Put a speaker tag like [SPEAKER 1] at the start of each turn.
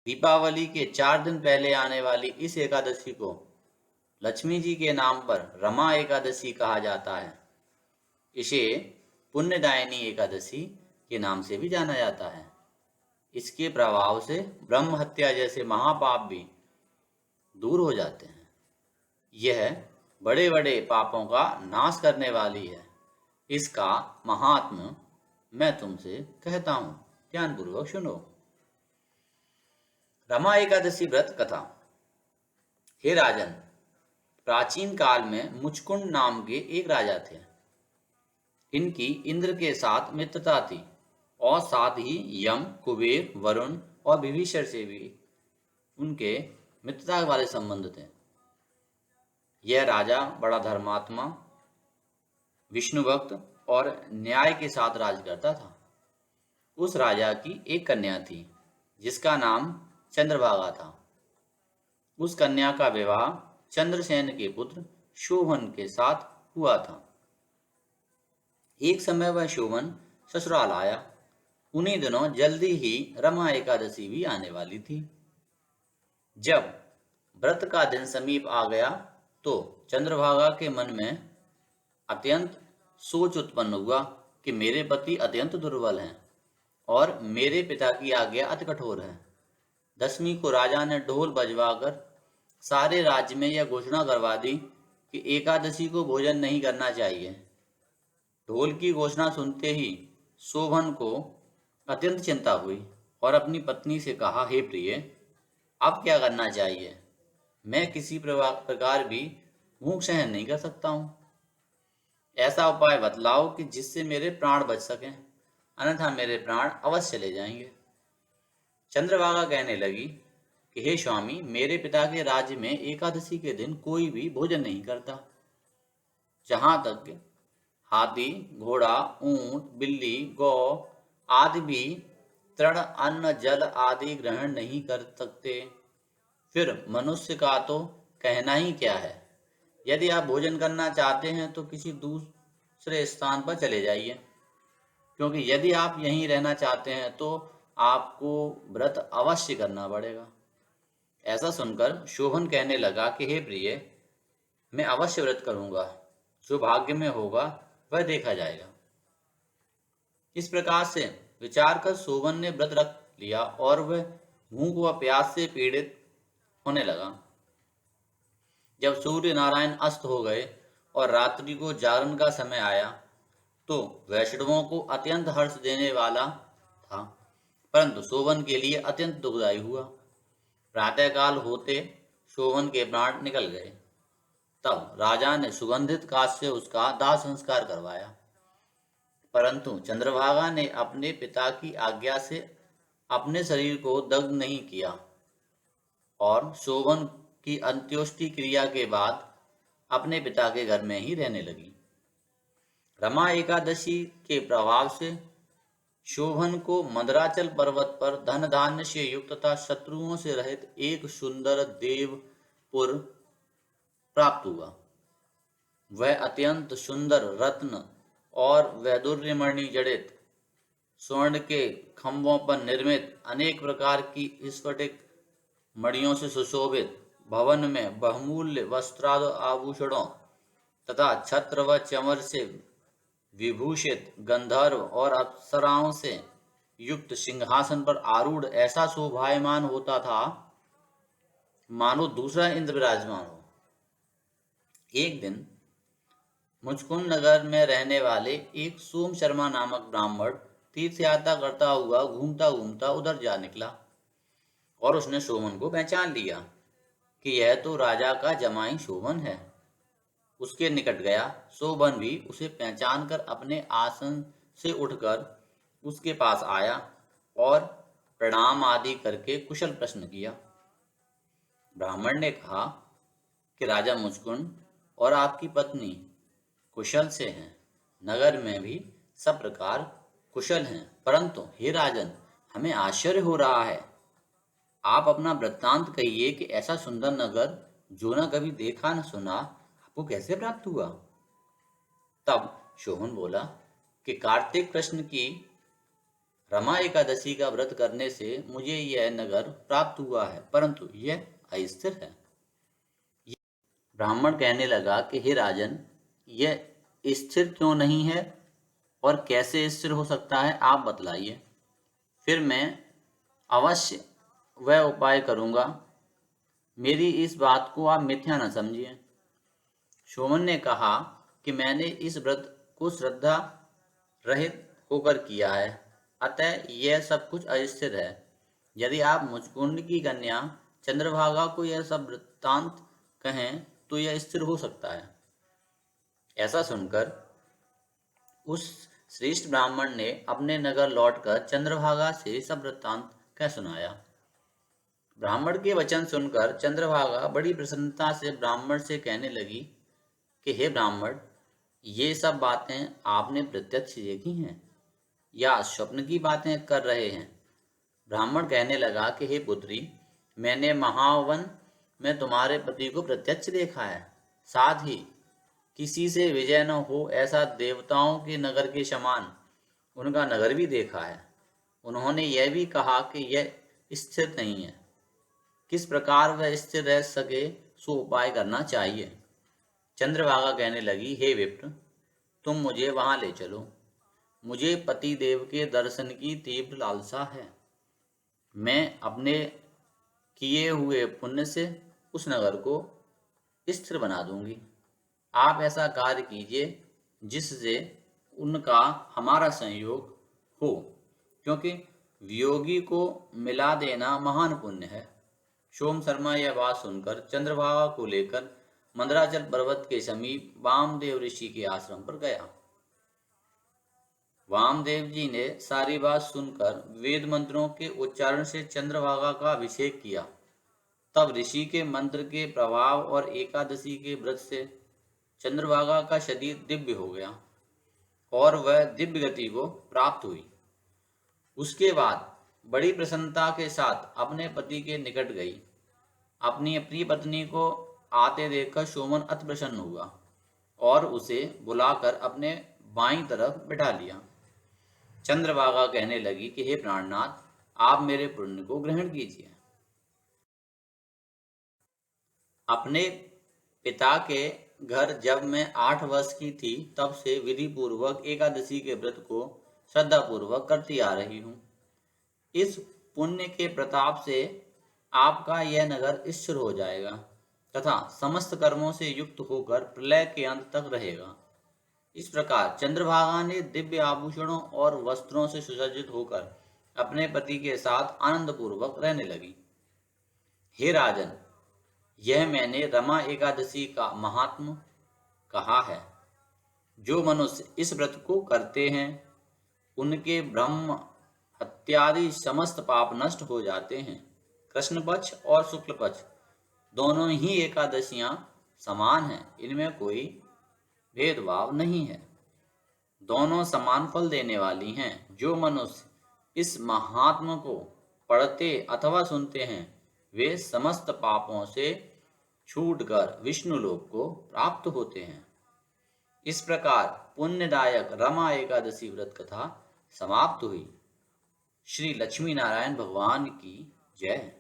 [SPEAKER 1] दीपावली के 4 दिन पहले आने वाली इस एकादशी को लक्ष्मी जी के नाम पर रमा एकादशी कहा जाता है। इसे पुण्यदायिनी एकादशी के नाम से भी जाना जाता है। इसके प्रभाव से ब्रह्म हत्या जैसे महापाप भी दूर हो जाते हैं। यह बड़े बड़े पापों का नाश करने वाली है। इसका महात्म्य मैं तुमसे कहता हूँ, ध्यानपूर्वक सुनो। रमा एकादशी व्रत कथा। हे राजन, प्राचीन काल में मुचकुंद नाम के एक राजा थे। इनकी इंद्र के साथ मित्रता थी और साथ ही यम, कुबेर, वरुण और विभीषण से भी उनके मित्रता वाले संबंध थे। यह राजा बड़ा धर्मात्मा, विष्णु भक्त और न्याय के साथ राज करता था। उस राजा की एक कन्या थी जिसका नाम चंद्रभागा था। उस कन्या का विवाह चंद्रसेन के पुत्र शोभन के साथ हुआ था। एक समय वह शोभन ससुराल आया। उन्हीं दिनों जल्दी ही रमा एकादशी भी आने वाली थी। जब व्रत का दिन समीप आ गया तो चंद्रभागा के मन में अत्यंत सोच उत्पन्न हुआ कि मेरे पति अत्यंत दुर्बल हैं और मेरे पिता की आज्ञा अति कठोर है। दसवीं को राजा ने ढोल बजवाकर सारे राज्य में यह घोषणा करवा दी कि एकादशी को भोजन नहीं करना चाहिए। ढोल की घोषणा सुनते ही शोभन को अत्यंत चिंता हुई और अपनी पत्नी से कहा, हे प्रिय, अब क्या करना चाहिए? मैं किसी प्रकार भी भूख सहन नहीं कर सकता हूँ। ऐसा उपाय बतलाओ कि जिससे मेरे प्राण बच सकें, अन्यथा मेरे प्राण अवश्य चले जाएंगे। चंद्रभागा कहने लगी कि हे स्वामी, मेरे पिता के राज्य में एकादशी के दिन कोई भी भोजन नहीं करता। जहां तक हाथी, घोड़ा, ऊंट, बिल्ली, गौ आदि भी तृण, अन्न, जल आदि ग्रहण नहीं कर सकते, फिर मनुष्य का तो कहना ही क्या है। यदि आप भोजन करना चाहते हैं तो किसी दूसरे स्थान पर चले जाइए, क्योंकि यदि आप यहीं रहना चाहते हैं तो आपको व्रत अवश्य करना पड़ेगा। ऐसा सुनकर शोभन कहने लगा कि हे प्रिय, मैं अवश्य व्रत करूंगा। जो भाग्य में होगा वह देखा जाएगा। इस प्रकार से विचार कर शोभन ने व्रत रख लिया और वह भूख व प्यास से पीड़ित होने लगा। जब सूर्य नारायण अस्त हो गए और रात्रि को जागरण का समय आया तो वैष्णवों को अत्यंत हर्ष देने वाला था, परंतु शोभन के लिए अत्यंत दुखदायी हुआ। प्रातःकाल होते शोभन के प्राण निकल गए। तब राजा ने सुगंधित काष्ठ से उसका दाह संस्कार करवाया, परंतु चंद्रभागा ने अपने पिता की आज्ञा से अपने शरीर को दग्ध नहीं किया और शोभन की अंत्योष्टि क्रिया के बाद अपने पिता के घर में ही रहने लगी। रमा एकादशी के प्रभाव से शोभन को मंदराचल पर्वत पर धन धान्य से युक्त तथा शत्रुओं से रहित एक सुंदर देवपुर प्राप्त हुआ। वह अत्यंत सुंदर रत्न और वैदुर्यमणि जड़ित स्वर्ण के खंभों पर निर्मित अनेक प्रकार की स्फटिक मणियों से सुशोभित भवन में बहुमूल्य वस्त्राद आभूषणों तथा छत्र व चमर से विभूषित गंधर्व और अप्सराओं से युक्त सिंहासन पर आरूढ़ ऐसा शोभायमान होता था मानो दूसरा इंद्र विराजमान हो। एक दिन मुचकुंद नगर में रहने वाले एक सोम शर्मा नामक ब्राह्मण तीर्थ यात्रा करता हुआ घूमता घूमता उधर जा निकला और उसने शोभन को पहचान लिया कि यह तो राजा का जमाई शोभन है। उसके निकट गया। शोभन भी उसे पहचान कर अपने आसन से उठकर उसके पास आया और प्रणाम आदि करके कुशल प्रश्न किया। ब्राह्मण ने कहा कि राजा मुचकुंद और आपकी पत्नी कुशल से हैं। नगर में भी सब प्रकार कुशल हैं, परंतु हे राजन, हमें आश्चर्य हो रहा है। आप अपना वृत्तांत कहिए कि ऐसा सुंदर नगर जो न कभी देखा न सुना आपको कैसे प्राप्त हुआ। तब शोभन बोला कि कार्तिक कृष्ण की रमा एकादशी का व्रत करने से मुझे यह नगर प्राप्त हुआ है, परंतु यह अस्थिर है। ब्राह्मण कहने लगा कि हे राजन, यह स्थिर क्यों नहीं है और कैसे स्थिर हो सकता है, आप बतलाइए, फिर मैं अवश्य वह उपाय करूंगा। मेरी इस बात को आप मिथ्या न समझिए। सोमन ने कहा कि मैंने इस व्रत को श्रद्धा रहित होकर किया है, अतः यह सब कुछ अस्थिर है। यदि आप मुचकुंद की कन्या चंद्रभागा को यह सब वृत्तांत कहें तो यह स्थिर हो सकता है। ऐसा सुनकर उस श्रेष्ठ ब्राह्मण ने अपने नगर लौटकर चंद्रभागा से सब वृत्तांत कह सुनाया। ब्राह्मण के वचन सुनकर चंद्रभागा बड़ी प्रसन्नता से ब्राह्मण से कहने लगी कि हे ब्राह्मण, ये सब बातें आपने प्रत्यक्ष देखी हैं या स्वप्न की बातें कर रहे हैं? ब्राह्मण कहने लगा कि हे पुत्री, मैंने महावन में तुम्हारे पति को प्रत्यक्ष देखा है, साथ ही किसी से विजय न हो ऐसा देवताओं के नगर के समान उनका नगर भी देखा है। उन्होंने यह भी कहा कि यह स्थिर नहीं है। किस प्रकार वह स्थिर रह सके सो उपाय करना चाहिए। चंद्रभागा कहने लगी, हे विप्र, तुम मुझे वहां ले चलो। मुझे पति देव के दर्शन की तीव्र लालसा है। मैं अपने किए हुए पुण्य से उस नगर को स्थिर बना दूंगी। आप ऐसा कार्य कीजिए जिससे उनका हमारा संयोग हो, क्योंकि वियोगी को मिला देना महान पुण्य है। सोम शर्मा यह बात सुनकर चंद्रभागा को लेकर मंदराचल पर्वत के समीप वामदेव ऋषि के आश्रम पर गया। वामदेव जी ने सारी बात सुनकर वेद मंत्रों के उच्चारण से चंद्रभागा का अभिषेक किया। तब ऋषि के मंत्र के प्रभाव और एकादशी के व्रत से चंद्रभागा का शरीर दिव्य हो गया और वह दिव्य गति को प्राप्त हुई। उसके बाद बड़ी प्रसन्नता के साथ अपने पति के निकट गई। अपनी प्रिय पत्नी को आते देखकर सोमन अति प्रसन्न हुआ और उसे बुलाकर अपने बाईं तरफ बिठा लिया। चंद्रभागा कहने लगी कि हे प्राणनाथ, आप मेरे पुण्य को ग्रहण कीजिए। अपने पिता के घर जब मैं 8 वर्ष की थी तब से विधि पूर्वक एकादशी के व्रत को श्रद्धा पूर्वक करती आ रही हूँ। इस पुण्य के प्रताप से आपका यह नगर स्थिर हो जाएगा तथा समस्त कर्मों से युक्त होकर प्रलय के अंत तक रहेगा। इस प्रकार चंद्रभागा ने दिव्य आभूषणों और वस्त्रों से सुसज्जित होकर अपने पति के साथ आनंद पूर्वक रहने लगी। हे राजन, यह मैंने रमा एकादशी का महात्म कहा है। जो मनुष्य इस व्रत को करते हैं उनके ब्रह्म हत्यादि समस्त पाप नष्ट हो जाते हैं। कृष्ण पक्ष और शुक्ल पक्ष दोनों ही एकादशियां समान हैं, इनमें कोई भेदभाव नहीं है। दोनों समान फल देने वाली हैं। जो मनुष्य इस महात्म को पढ़ते अथवा सुनते हैं वे समस्त पापों से छूटकर विष्णु लोक को प्राप्त होते हैं। इस प्रकार पुण्यदायक रमा एकादशी व्रत कथा समाप्त हुई। श्री लक्ष्मी नारायण भगवान की जय।